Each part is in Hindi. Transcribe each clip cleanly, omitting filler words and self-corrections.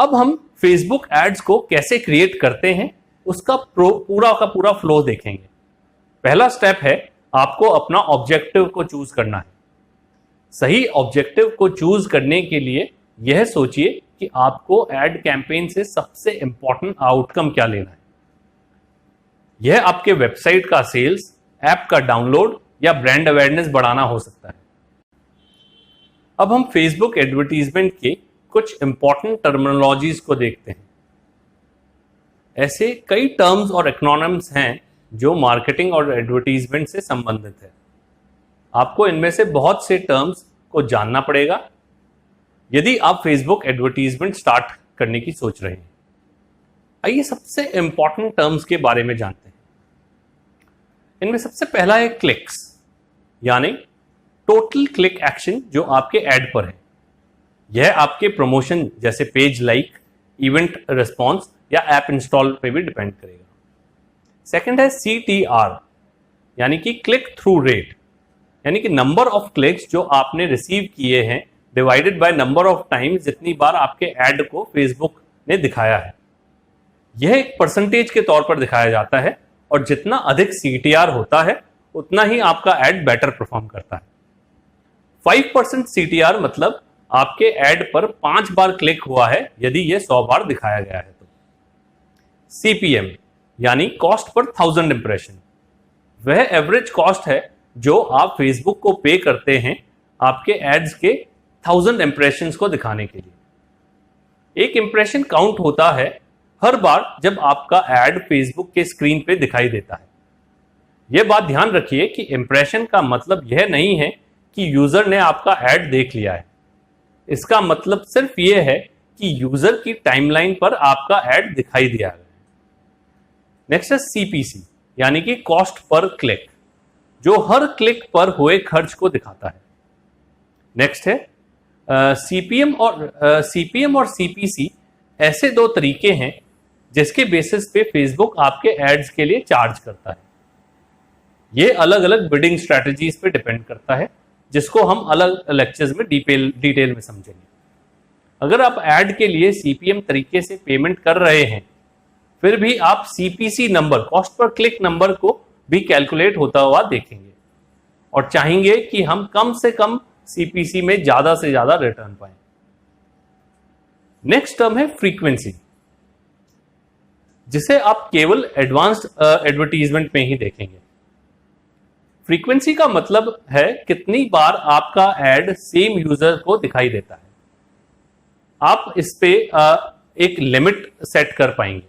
अब हम फेसबुक एड्स को कैसे क्रिएट करते हैं उसका पूरा का पूरा फ्लो देखेंगे। पहला स्टेप है आपको अपना ऑब्जेक्टिव को चूज करना है। सही ऑब्जेक्टिव को चूज करने के लिए यह सोचिए कि आपको एड कैंपेन से सबसे इंपॉर्टेंट आउटकम क्या लेना है। यह आपके वेबसाइट का सेल्स, ऐप का डाउनलोड या ब्रांड अवेयरनेस बढ़ाना हो सकता है। अब हम फेसबुक एडवर्टीजमेंट के कुछ इंपॉर्टेंट टर्मिनोलॉजीज को देखते हैं। ऐसे कई टर्म्स और एक्रोनिम्स हैं जो मार्केटिंग और एडवर्टीजमेंट से संबंधित है। आपको इनमें से बहुत से टर्म्स को जानना पड़ेगा यदि आप फेसबुक एडवर्टीजमेंट स्टार्ट करने की सोच रहे हैं। आइए सबसे इंपॉर्टेंट टर्म्स के बारे में जानते हैं। इनमें सबसे पहला है क्लिक्स, यानी टोटल क्लिक एक्शन जो आपके एड पर है। यह आपके प्रमोशन जैसे पेज लाइक, इवेंट रिस्पॉन्स या ऐप इंस्टॉल पे भी डिपेंड करेगा। सेकंड है CTR, यानी कि क्लिक थ्रू रेट, यानी कि नंबर ऑफ क्लिक्स जो आपने रिसीव किए हैं divided by number of times जितनी बार आपके ऐड को फेसबुक ने दिखाया है। यह एक परसेंटेज के तौर पर दिखाया जाता है और जितना अधिक CTR होता है उतना ही आपका ऐड बेटर परफॉर्म करता है। 5% CTR मतलब आपके ऐड पर 5 बार क्लिक हुआ है यदि यह 100 बार दिखाया गया है तो। CPM, यानी कॉस्ट पर 1000 इंप्रेशन, वह एवरेज कॉस्ट है जो आप फेसबुक को पे करते हैं आपके एड्स के 1000 इंप्रेशंस को दिखाने के लिए। एक इंप्रेशन काउंट होता है हर बार जब आपका ऐड फेसबुक के स्क्रीन पे दिखाई देता है। यह बात ध्यान रखिए कि इंप्रेशन का मतलब यह नहीं है कि यूजर ने आपका ऐड देख लिया है। इसका मतलब सिर्फ यह है कि यूजर की टाइमलाइन पर आपका ऐड दिखाई दिया है। नेक्स्ट है CPC, यानी कि कॉस्ट पर क्लिक, जो हर क्लिक पर हुए खर्च को दिखाता है। नेक्स्ट है CPM और CPC ऐसे दो तरीके हैं जिसके बेसिस पे फेसबुक आपके एड्स के लिए चार्ज करता है। ये अलग अलग बिडिंग स्ट्रेटजीज पे डिपेंड करता है जिसको हम अलग लेक्चर्स में डिटेल में समझेंगे। अगर आप ऐड के लिए CPM तरीके से पेमेंट कर रहे हैं फिर भी आप CPC number, cost per click number को भी कैलकुलेट होता हुआ देखेंगे और चाहेंगे कि हम कम से कम CPC में ज्यादा से ज्यादा रिटर्न पाएं। नेक्स्ट टर्म है फ्रीक्वेंसी, जिसे आप केवल एडवांस्ड एडवर्टीजमेंट में ही देखेंगे। फ्रीक्वेंसी का मतलब है कितनी बार आपका ऐड सेम यूजर को दिखाई देता है। आप इस पे एक लिमिट सेट कर पाएंगे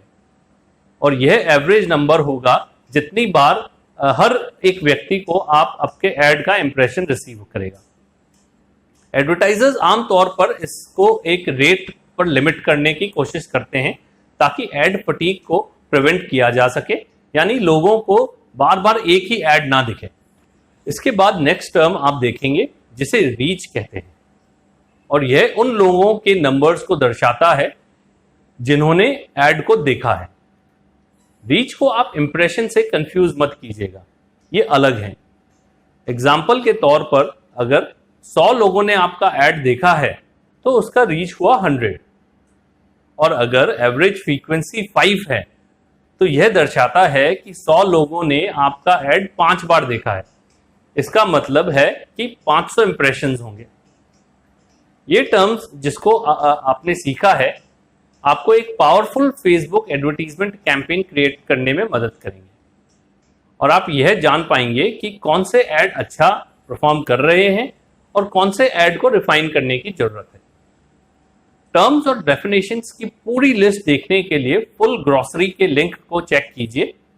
और यह एवरेज नंबर होगा जितनी बार हर एक व्यक्ति को आप आपके ऐड का इंप्रेशन रिसीव करेगा। एडवर्टाइजर्स आमतौर पर इसको एक रेट पर लिमिट करने की कोशिश करते हैं ताकि ऐड फटीग को प्रिवेंट किया जा सके, यानी लोगों को बार बार एक ही ऐड ना दिखे। इसके बाद नेक्स्ट टर्म आप देखेंगे जिसे रीच कहते हैं और यह उन लोगों के नंबर्स को दर्शाता है जिन्होंने ऐड को देखा है। रीच को आप इंप्रेशन से कंफ्यूज मत कीजिएगा, ये अलग है। एग्जाम्पल के तौर पर अगर 100 लोगों ने आपका ऐड देखा है तो उसका रीच हुआ 100 और अगर एवरेज फ्रीक्वेंसी 5 है तो यह दर्शाता है कि 100 लोगों ने आपका ऐड 5 बार देखा है। इसका मतलब है कि 500 इंप्रेशंस होंगे। ये टर्म्स जिसको आपने सीखा है आपको एक powerful Facebook advertisement campaign create करने में मदद करेंगे और आप यह जान पाएंगे कि कौन से ऐड अच्छा परफॉर्म कर रहे हैं और कौन से ऐड को रिफाइन करने की जरूरत है। टर्म्स और डेफिनेशंस की पूरी लिस्ट देखने के लिए फुल ग्रॉसरी के लिंक को चेक कीजिए